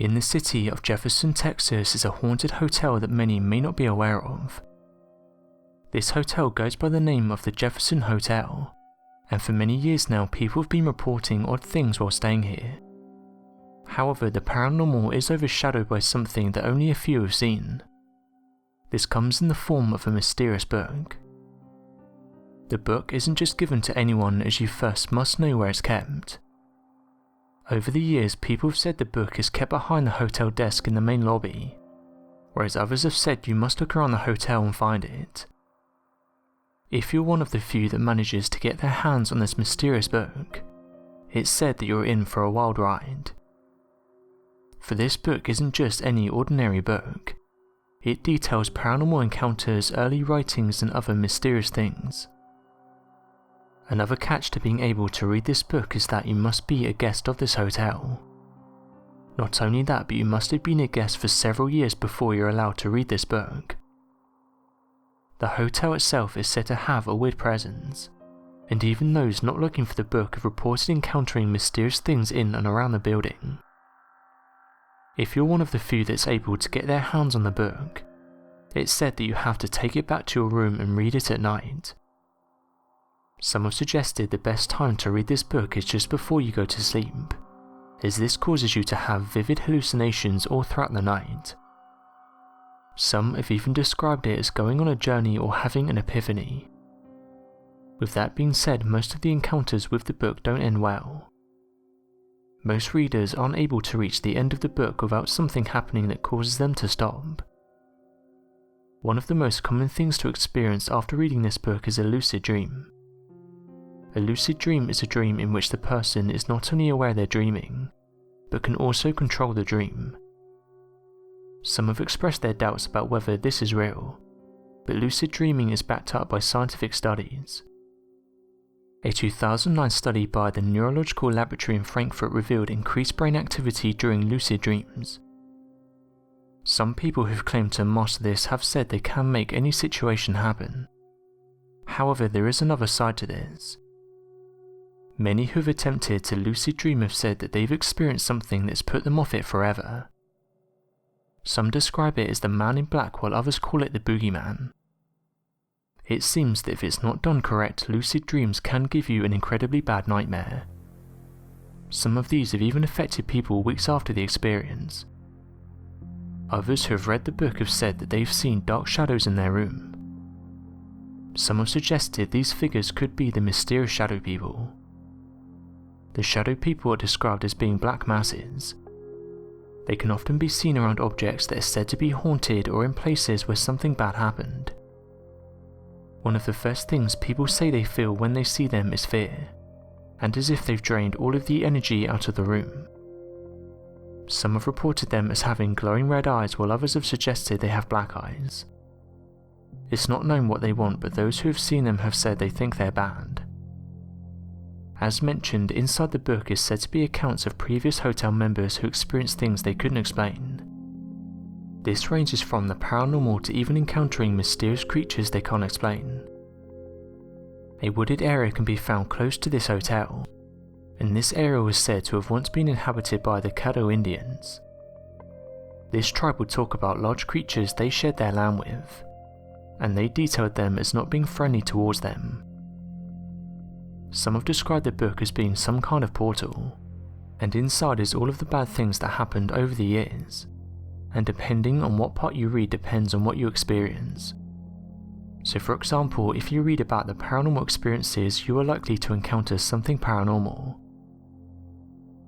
In the city of Jefferson, Texas is a haunted hotel that many may not be aware of. This hotel goes by the name of the Jefferson Hotel, and for many years now people have been reporting odd things while staying here. However, the paranormal is overshadowed by something that only a few have seen. This comes in the form of a mysterious book. The book isn't just given to anyone, as you first must know where it's kept. Over the years, people have said the book is kept behind the hotel desk in the main lobby, whereas others have said you must look around the hotel and find it. If you're one of the few that manages to get their hands on this mysterious book, it's said that you're in for a wild ride. For this book isn't just any ordinary book. It details paranormal encounters, early writings and other mysterious things. Another catch to being able to read this book is that you must be a guest of this hotel. Not only that, but you must have been a guest for several years before you're allowed to read this book. The hotel itself is said to have a weird presence, and even those not looking for the book have reported encountering mysterious things in and around the building. If you're one of the few that's able to get their hands on the book, it's said that you have to take it back to your room and read it at night. Some have suggested the best time to read this book is just before you go to sleep, as this causes you to have vivid hallucinations all throughout the night. Some have even described it as going on a journey or having an epiphany. With that being said, most of the encounters with the book don't end well. Most readers aren't able to reach the end of the book without something happening that causes them to stop. One of the most common things to experience after reading this book is a lucid dream. A lucid dream is a dream in which the person is not only aware they're dreaming, but can also control the dream. Some have expressed their doubts about whether this is real, but lucid dreaming is backed up by scientific studies. A 2009 study by the Neurological Laboratory in Frankfurt revealed increased brain activity during lucid dreams. Some people who've claimed to master this have said they can make any situation happen. However, there is another side to this. Many who've attempted to lucid dream have said that they've experienced something that's put them off it forever. Some describe it as the man in black, while others call it the boogeyman. It seems that if it's not done correct, lucid dreams can give you an incredibly bad nightmare. Some of these have even affected people weeks after the experience. Others who have read the book have said that they've seen dark shadows in their room. Some have suggested these figures could be the mysterious shadow people. The shadow people are described as being black masses. They can often be seen around objects that are said to be haunted or in places where something bad happened. One of the first things people say they feel when they see them is fear, and as if they've drained all of the energy out of the room. Some have reported them as having glowing red eyes, while others have suggested they have black eyes. It's not known what they want, but those who have seen them have said they think they're bad. As mentioned, inside the book is said to be accounts of previous hotel members who experienced things they couldn't explain. This ranges from the paranormal to even encountering mysterious creatures they can't explain. A wooded area can be found close to this hotel, and this area was said to have once been inhabited by the Caddo Indians. This tribe would talk about large creatures they shared their land with, and they detailed them as not being friendly towards them. Some have described the book as being some kind of portal, and inside is all of the bad things that happened over the years, and depending on what part you read depends on what you experience. So for example, if you read about the paranormal experiences, you are likely to encounter something paranormal.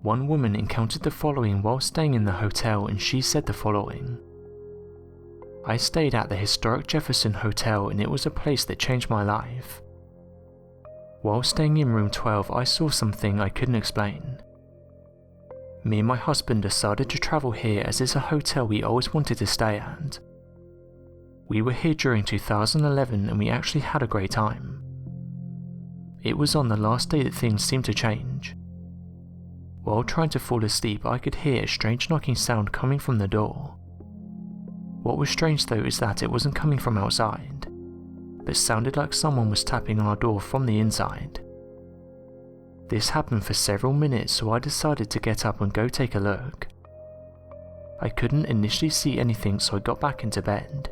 One woman encountered the following while staying in the hotel, and she said the following: "I stayed at the historic Jefferson Hotel and it was a place that changed my life. While staying in room 12, I saw something I couldn't explain. Me and my husband decided to travel here as it's a hotel we always wanted to stay at. We were here during 2011 and we actually had a great time. It was on the last day that things seemed to change. While trying to fall asleep, I could hear a strange knocking sound coming from the door. What was strange though is that it wasn't coming from outside, but sounded like someone was tapping on our door from the inside. This happened for several minutes, so I decided to get up and go take a look. I couldn't initially see anything, so I got back into bed.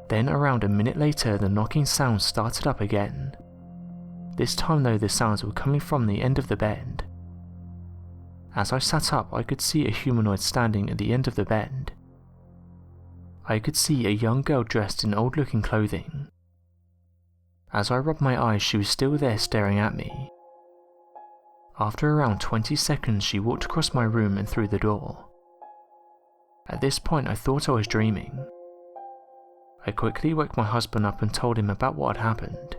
Then around a minute later, the knocking sounds started up again. This time though, the sounds were coming from the end of the bed. As I sat up, I could see a humanoid standing at the end of the bed. I could see a young girl dressed in old-looking clothing. As I rubbed my eyes, she was still there staring at me. After around 20 seconds, she walked across my room and through the door. At this point, I thought I was dreaming. I quickly woke my husband up and told him about what had happened.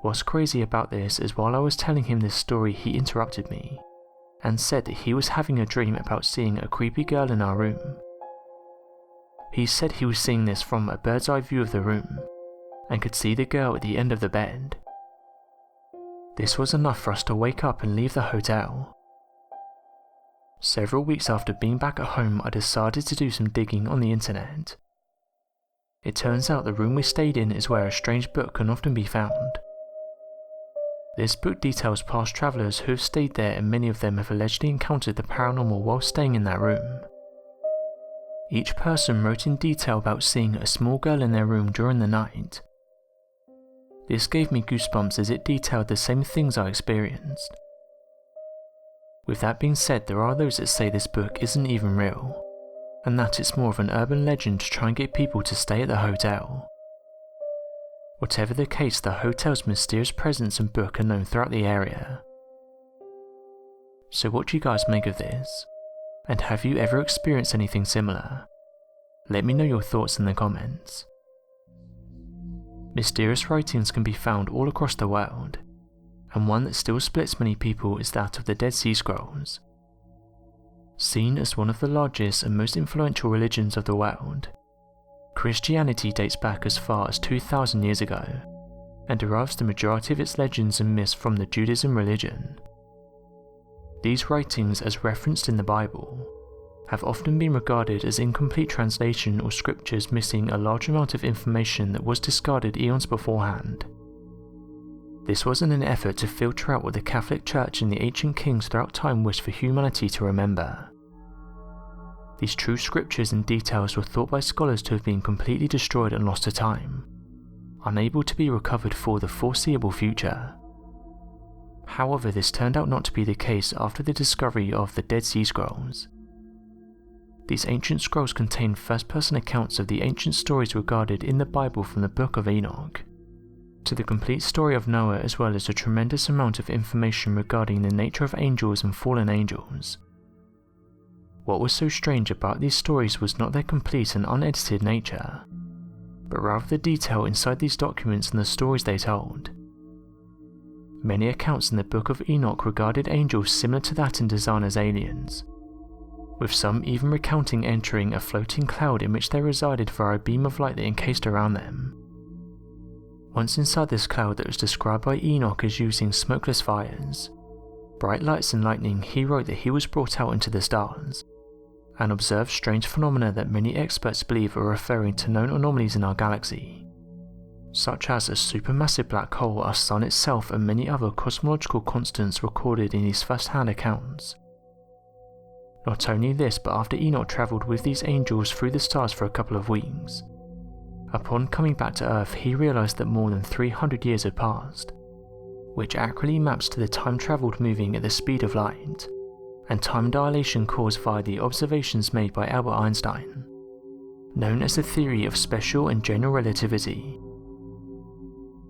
What's crazy about this is while I was telling him this story, he interrupted me and said that he was having a dream about seeing a creepy girl in our room. He said he was seeing this from a bird's eye view of the room and could see the girl at the end of the bed. This was enough for us to wake up and leave the hotel. Several weeks after being back at home, I decided to do some digging on the internet. It turns out the room we stayed in is where a strange book can often be found. This book details past travellers who have stayed there, and many of them have allegedly encountered the paranormal while staying in that room. Each person wrote in detail about seeing a small girl in their room during the night. This gave me goosebumps as it detailed the same things I experienced. With that being said, there are those that say this book isn't even real, and that it's more of an urban legend to try and get people to stay at the hotel. Whatever the case, the hotel's mysterious presence and book are known throughout the area. So what do you guys make of this? And have you ever experienced anything similar? Let me know your thoughts in the comments. Mysterious writings can be found all across the world, and one that still splits many people is that of the Dead Sea Scrolls. Seen as one of the largest and most influential religions of the world, Christianity dates back as far as 2,000 years ago, and derives the majority of its legends and myths from the Judaism religion. These writings, as referenced in the Bible, have often been regarded as incomplete translation or scriptures missing a large amount of information that was discarded eons beforehand. This was in an effort to filter out what the Catholic Church and the ancient kings throughout time wished for humanity to remember. These true scriptures and details were thought by scholars to have been completely destroyed and lost to time, unable to be recovered for the foreseeable future. However, this turned out not to be the case after the discovery of the Dead Sea Scrolls. These ancient scrolls contain first-person accounts of the ancient stories regarded in the Bible, from the Book of Enoch to the complete story of Noah, as well as a tremendous amount of information regarding the nature of angels and fallen angels. What was so strange about these stories was not their complete and unedited nature, but rather the detail inside these documents and the stories they told. Many accounts in the Book of Enoch regarded angels similar to that in design as aliens, with some even recounting entering a floating cloud in which they resided via a beam of light that encased around them. Once inside this cloud that was described by Enoch as using smokeless fires, bright lights and lightning, he wrote that he was brought out into the stars and observed strange phenomena that many experts believe are referring to known anomalies in our galaxy, such as a supermassive black hole, our sun itself, and many other cosmological constants recorded in these first-hand accounts. Not only this, but after Enoch travelled with these angels through the stars for a couple of weeks, upon coming back to Earth, he realised that more than 300 years had passed, which accurately maps to the time travelled moving at the speed of light, and time dilation caused via the observations made by Albert Einstein, known as the theory of special and general relativity.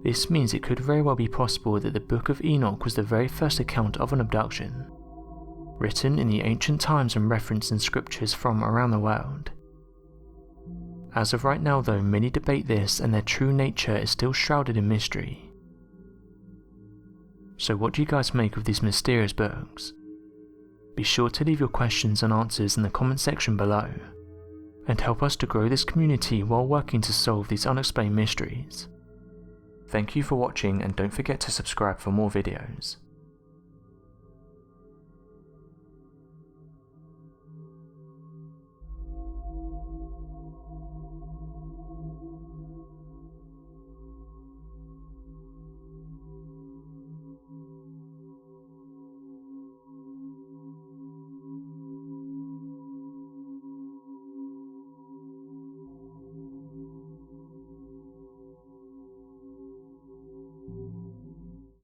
This means it could very well be possible that the Book of Enoch was the very first account of an abduction, written in the ancient times and referenced in scriptures from around the world. As of right now though, many debate this, and their true nature is still shrouded in mystery. So what do you guys make of these mysterious books? Be sure to leave your questions and answers in the comment section below, and help us to grow this community while working to solve these unexplained mysteries. Thank you for watching, and don't forget to subscribe for more videos.